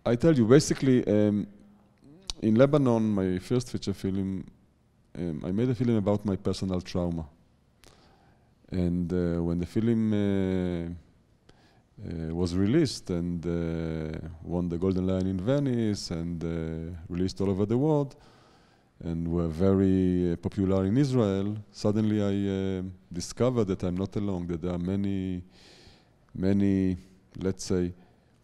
I tell you, basically, in Lebanon, my first feature film, I made a film about my personal trauma. And when the film was released and won the Golden Lion in Venice and released all over the world, and were very popular in Israel, suddenly I discovered that I'm not alone, that there are many, let's say,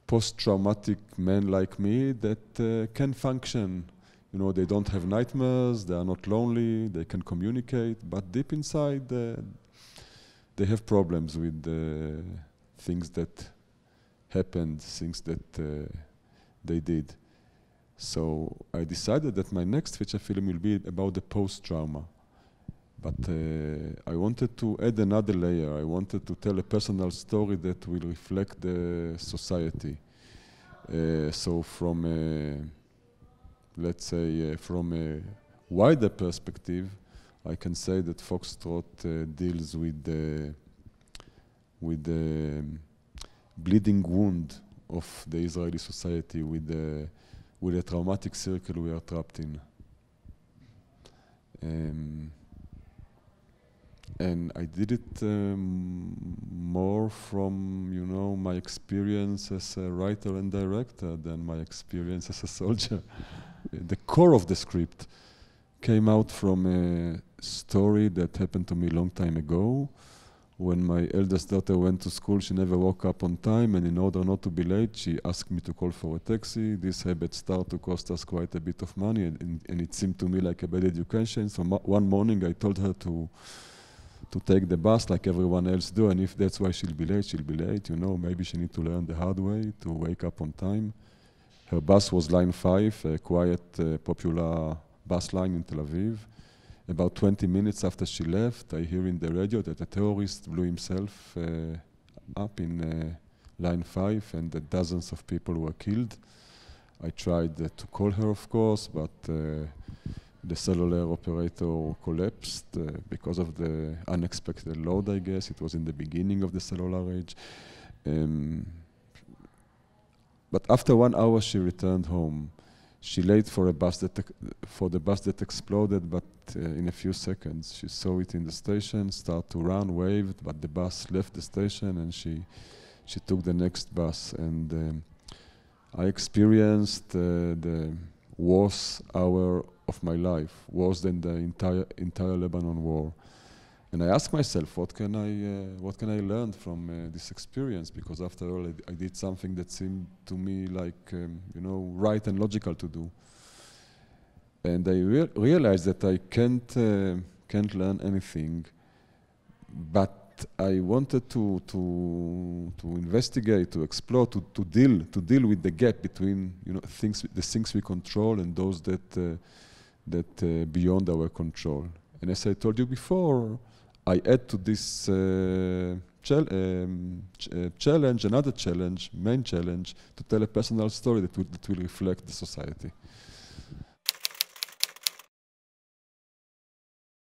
post-traumatic men like me that can function. You know, they don't have nightmares, they are not lonely, they can communicate, but deep inside, they have problems with things that happened, things that they did. So I decided that my next feature film will be about the post-trauma. But I wanted to add another layer. I wanted to tell a personal story that will reflect the society. So from let's say, from a wider perspective, I can say that Foxtrot deals with the bleeding wound of the Israeli society, with a traumatic circle we are trapped in. And I did it more from, you know, my experience as a writer and director than my experience as a soldier. The core of the script came out from a story that happened to me a long time ago. When my eldest daughter went to school, she never woke up on time, and in order not to be late, she asked me to call for a taxi. This habit started to cost us quite a bit of money, and it seemed to me like a bad education. So one morning I told her to take the bus like everyone else do, and if that's why she'll be late, she'll be late. You know, maybe she need to learn the hard way to wake up on time. Her bus was line 5, a quiet, popular bus line in Tel Aviv. About 20 minutes after she left, I hear in the radio that a terrorist blew himself up in line 5, and that dozens of people were killed. I tried to call her, of course, but the cellular operator collapsed because of the unexpected load, I guess. It was in the beginning of the cellular age. But after 1 hour, she returned home. She late for the bus that exploded, but in a few seconds, she saw it in the station, started to run, waved, but the bus left the station, and she took the next bus. And I experienced the worst hour of my life, worse than the entire Lebanon war. And I asked myself, what can I learn from this experience? Because after all, I did something that seemed to me like, you know, right and logical to do. And I realized that I can't learn anything, but I wanted to investigate, to explore, to deal with the gap between, you know, the things we control and those that beyond our control. And as I told you before, I add to this challenge, another challenge, main challenge, to tell a personal story that will reflect the society.